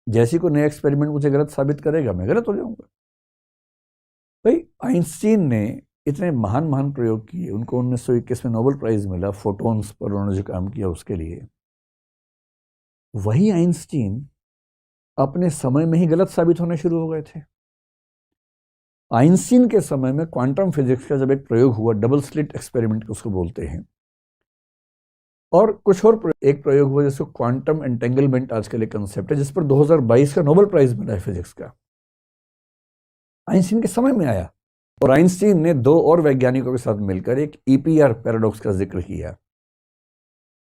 जैसी कोई नया एक्सपेरिमेंट मुझे गलत साबित करेगा, मैं गलत हो जाऊंगा। भाई आइंस्टीन ने इतने महान महान प्रयोग किए, उनको 1921 में नोबेल प्राइज मिला फोटॉन्स पर उन्होंने जो काम किया उसके लिए। वही आइंस्टीन अपने समय में ही गलत साबित होने शुरू हो गए थे। आइंस्टीन के समय में क्वांटम फिजिक्स का जब एक प्रयोग हुआ, डबल स्लिट एक्सपेरिमेंट उसको बोलते हैं, और कुछ और एक प्रयोग हुआ जिसको क्वांटम एंटेंगलमेंट आजकल एक कंसेप्ट है, जिस पर 2022 का नोबेल प्राइज मिला है फिजिक्स का, आइंस्टीन के समय में आया। और आइंस्टीन ने दो और वैज्ञानिकों के साथ मिलकर एक ईपीआर पैराडॉक्स का जिक्र किया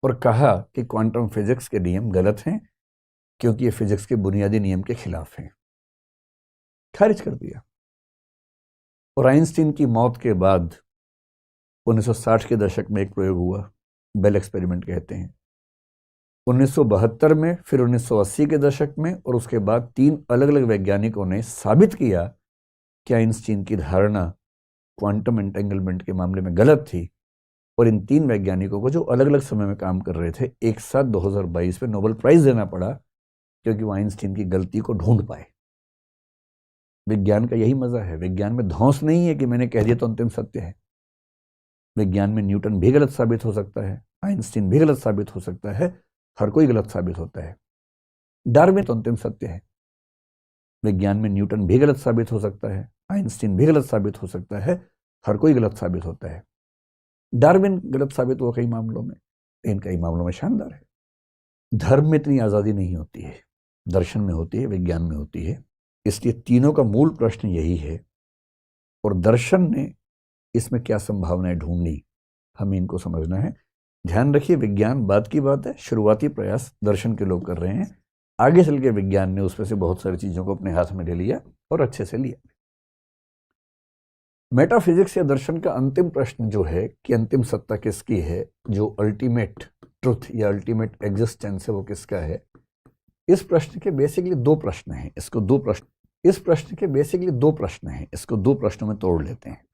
और कहा कि क्वांटम फिजिक्स के नियम गलत हैं क्योंकि ये फिजिक्स के बुनियादी नियम के खिलाफ हैं, खारिज कर दिया। और आइंस्टीन की मौत के बाद 1960 के दशक में एक प्रयोग हुआ, बेल एक्सपेरिमेंट कहते हैं। 1972 में, फिर 1980 के दशक में, और उसके बाद 3 अलग अलग वैज्ञानिकों ने साबित किया कि आइंस्टीन की धारणा क्वांटम एंटेंगलमेंट के मामले में गलत थी। और इन 3 वैज्ञानिकों को, जो अलग अलग समय में काम कर रहे थे, एक साथ 2022 में नोबेल प्राइज देना पड़ा क्योंकि वो आइंस्टीन की गलती को ढूंढ पाए। विज्ञान का यही मजा है। विज्ञान में धौंस नहीं है कि मैंने कह दिया तो अंतिम सत्य है। विज्ञान में न्यूटन भी गलत साबित हो सकता है, आइंस्टीन भी गलत साबित हो सकता है, हर कोई गलत साबित होता है। डार्विन तो अंतिम सत्य है। विज्ञान में न्यूटन भी गलत साबित हो सकता है, आइंस्टीन भी गलत साबित हो सकता है, हर कोई गलत साबित होता है। डार्विन गलत साबित हुआ कई मामलों में, लेकिन कई मामलों में शानदार है। धर्म में इतनी आज़ादी नहीं होती है, दर्शन में होती है, विज्ञान में होती है। इसलिए तीनों का मूल प्रश्न यही है, और दर्शन ने इसमें क्या संभावनाएं ढूंढनी, हमें इनको समझना है। ध्यान रखिए, विज्ञान बाद की बात है, शुरुआती प्रयास दर्शन के लोग कर रहे हैं। आगे चल के विज्ञान ने उसमें से बहुत सारी चीजों को अपने हाथ में ले लिया और अच्छे से लिया। मेटाफिजिक्स या दर्शन का अंतिम प्रश्न जो है कि अंतिम सत्ता किसकी है, जो अल्टीमेट ट्रुथ या अल्टीमेट एग्जिस्टेंस है, वो किसका है। इस प्रश्न के बेसिकली 2 प्रश्न हैं। इस प्रश्न के बेसिकली 2 प्रश्न हैं। इसको 2 प्रश्नों में तोड़ लेते हैं।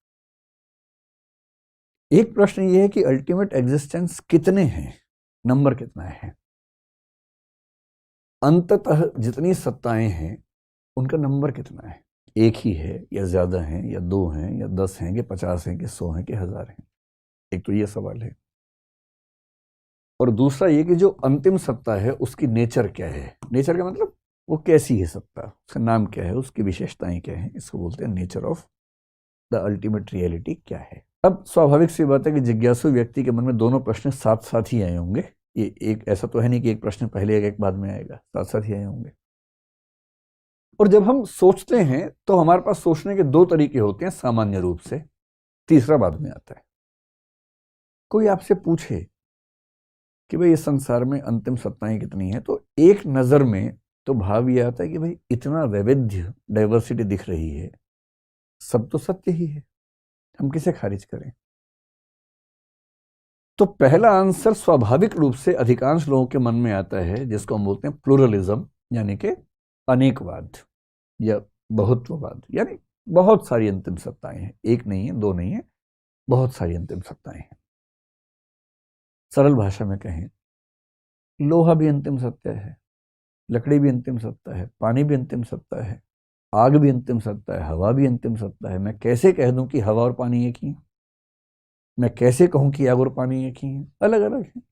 एक प्रश्न ये है कि अल्टीमेट एग्जिस्टेंस कितने हैं, नंबर कितना है। अंततः जितनी सत्ताएं हैं उनका नंबर कितना है, एक ही है या ज्यादा है या 2 हैं या 10 हैं कि 50 हैं कि 100 हैं कि 1000 हैं। एक तो ये सवाल है। और दूसरा ये कि जो अंतिम सत्ता है उसकी नेचर क्या है। नेचर का मतलब वो कैसी है सत्ता, उसका नाम क्या है, उसकी विशेषताएं क्या है। इसको बोलते हैं nature of the ultimate reality क्या है। अब स्वाभाविक सी बात है कि जिज्ञासु व्यक्ति के मन में दोनों प्रश्न साथ साथ ही आए होंगे। ये एक ऐसा तो है नहीं कि एक प्रश्न पहले एक बाद में आएगा, साथ साथ ही आए होंगे। और जब हम सोचते हैं तो हमारे पास सोचने के 2 तरीके होते हैं सामान्य रूप से, तीसरा बाद में आता है। कोई आपसे पूछे कि भाई इस संसार में अंतिम सत्ताएं कितनी हैं, तो एक नजर में तो भाव ये आता है कि भाई इतना वैविध्य, डाइवर्सिटी दिख रही है, सब तो सत्य ही है, हम किसे खारिज करें। तो पहला आंसर स्वाभाविक रूप से अधिकांश लोगों के मन में आता है, जिसको हम बोलते हैं प्लूरलिज्म, यानी कि अनेकवाद या बहुत्ववाद। यानी बहुत सारी अंतिम सत्ताएं हैं, एक नहीं है, 2 नहीं है, बहुत सारी अंतिम सत्ताएं हैं। सरल भाषा में कहें, लोहा भी अंतिम सत्य है, लकड़ी भी अंतिम सत्ता है, पानी भी अंतिम सत्ता है, आग भी अंतिम सत्ता है, हवा भी अंतिम सत्ता है। मैं कैसे कह दूं कि हवा और पानी एक ही है? मैं कैसे कहूं कि आग और पानी एक ही है? अलग अलग है।